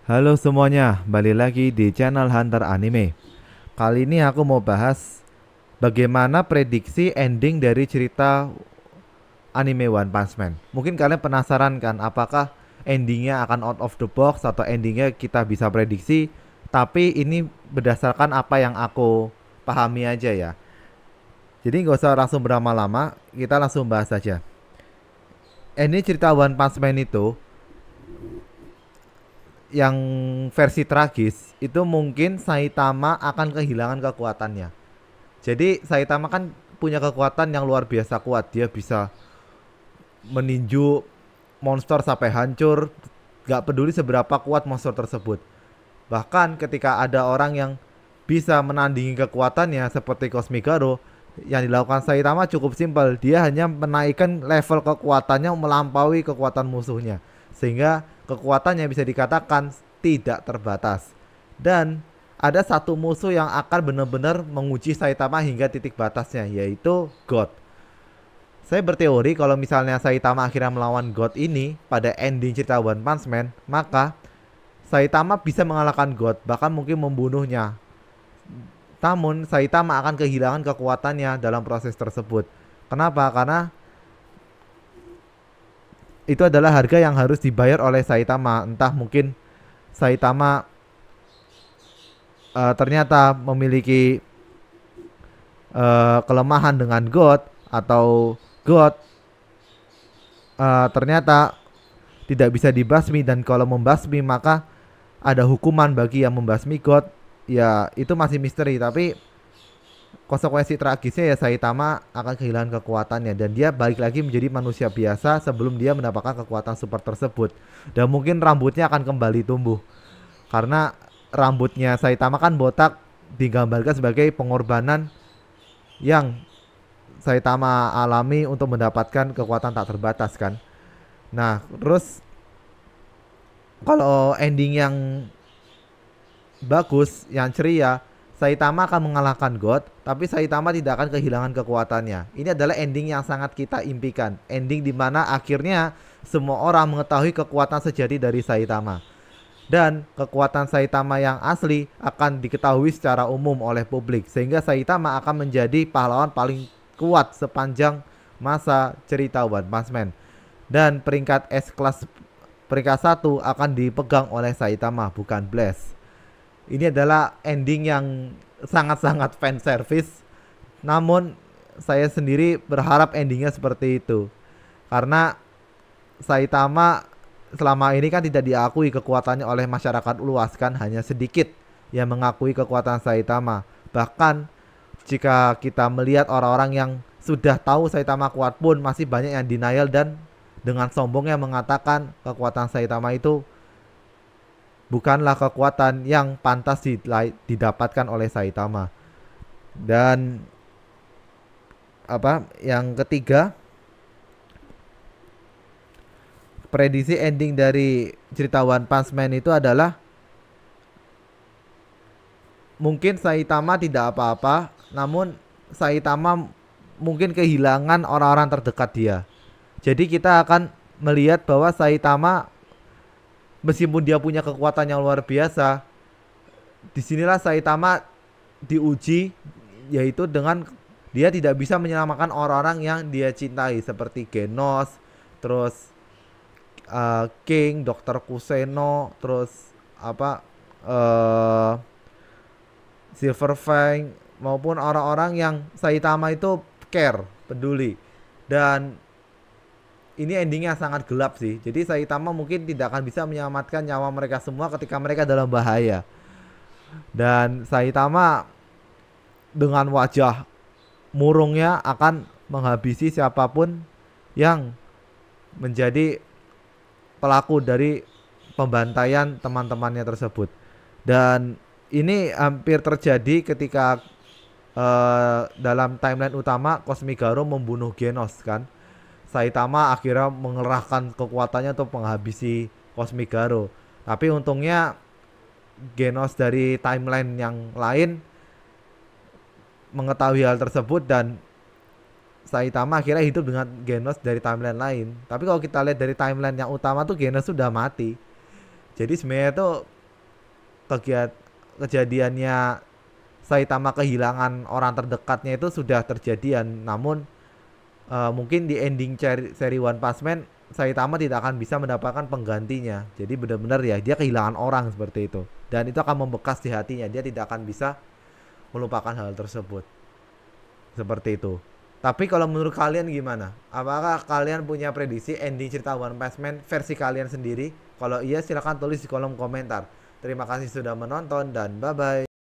Halo semuanya, balik lagi di channel Hunter Anime. Kali ini aku mau bahas bagaimana prediksi ending dari cerita anime One Punch Man. Mungkin kalian penasaran kan, apakah endingnya akan out of the box atau endingnya kita bisa prediksi. Tapi ini berdasarkan apa yang aku pahami aja ya. Jadi nggak usah langsung berlama-lama, kita langsung bahas saja. Ini cerita One Punch Man itu yang versi tragis itu mungkin Saitama akan kehilangan kekuatannya. Jadi Saitama kan punya kekuatan yang luar biasa kuat. Dia bisa meninju monster sampai hancur. Gak peduli seberapa kuat monster tersebut. Bahkan ketika ada orang yang bisa menandingi kekuatannya seperti Cosmic Garo, yang dilakukan Saitama cukup simpel. Dia hanya menaikkan level kekuatannya melampaui kekuatan musuhnya. Sehingga kekuatannya bisa dikatakan tidak terbatas. Dan ada satu musuh yang akan benar-benar menguji Saitama hingga titik batasnya, yaitu God. Saya berteori kalau misalnya Saitama akhirnya melawan God ini pada ending cerita One Punch Man, maka Saitama bisa mengalahkan God, bahkan mungkin membunuhnya. Namun Saitama akan kehilangan kekuatannya dalam proses tersebut. Kenapa? Karena itu adalah harga yang harus dibayar oleh Saitama. Entah mungkin Saitama ternyata memiliki kelemahan dengan God, atau God ternyata tidak bisa dibasmi, dan kalau membasmi maka ada hukuman bagi yang membasmi God. Ya itu masih misteri, tapi konsekuensi tragisnya ya Saitama akan kehilangan kekuatannya dan dia balik lagi menjadi manusia biasa sebelum dia mendapatkan kekuatan super tersebut. Dan mungkin rambutnya akan kembali tumbuh karena rambutnya Saitama kan botak, digambarkan sebagai pengorbanan yang Saitama alami untuk mendapatkan kekuatan tak terbatas kan. Nah, terus kalau ending yang bagus, yang ceria, Saitama akan mengalahkan God, tapi Saitama tidak akan kehilangan kekuatannya. Ini adalah ending yang sangat kita impikan. Ending dimana akhirnya semua orang mengetahui kekuatan sejati dari Saitama. Dan kekuatan Saitama yang asli akan diketahui secara umum oleh publik. Sehingga Saitama akan menjadi pahlawan paling kuat sepanjang masa cerita One Punch Man. Dan peringkat S kelas peringkat 1 akan dipegang oleh Saitama, bukan Blast. Ini adalah ending yang sangat-sangat fan service. Namun saya sendiri berharap endingnya seperti itu. Karena Saitama selama ini kan tidak diakui kekuatannya oleh masyarakat luas kan, hanya sedikit yang mengakui kekuatan Saitama. Bahkan jika kita melihat orang-orang yang sudah tahu Saitama kuat pun masih banyak yang denial dan dengan sombongnya mengatakan kekuatan Saitama itu bukanlah kekuatan yang pantas didapatkan oleh Saitama. Dan apa yang ketiga, prediksi ending dari cerita One Punch Man itu adalah mungkin Saitama tidak apa-apa, namun Saitama mungkin kehilangan orang-orang terdekat dia. Jadi kita akan melihat bahwa Saitama meskipun dia punya kekuatan yang luar biasa, disinilah Saitama diuji, yaitu dengan dia tidak bisa menyelamatkan orang-orang yang dia cintai seperti Genos, terus King, Dokter Kuseno, terus apa Silver Fang, maupun orang-orang yang Saitama itu care, peduli. Dan ini endingnya sangat gelap sih. Jadi Saitama mungkin tidak akan bisa menyelamatkan nyawa mereka semua ketika mereka dalam bahaya. Dan Saitama dengan wajah murungnya akan menghabisi siapapun yang menjadi pelaku dari pembantaian teman-temannya tersebut. Dan ini hampir terjadi ketika dalam timeline utama Cosmic Garo membunuh Genos kan. Saitama akhirnya mengerahkan kekuatannya untuk menghabisi Cosmic Garo. Tapi untungnya Genos dari timeline yang lain mengetahui hal tersebut dan Saitama akhirnya hidup dengan Genos dari timeline lain. Tapi kalau kita lihat dari timeline yang utama tuh Genos sudah mati. Jadi sebenarnya tuh kejadiannya Saitama kehilangan orang terdekatnya itu sudah terjadian. Namun mungkin di ending seri One Punch Man Saitama tidak akan bisa mendapatkan penggantinya. Jadi benar-benar ya dia kehilangan orang seperti itu. Dan itu akan membekas di hatinya. Dia tidak akan bisa melupakan hal tersebut. Seperti itu. Tapi kalau menurut kalian gimana? Apakah kalian punya prediksi ending cerita One Punch Man versi kalian sendiri? Kalau iya silahkan tulis di kolom komentar. Terima kasih sudah menonton dan bye-bye.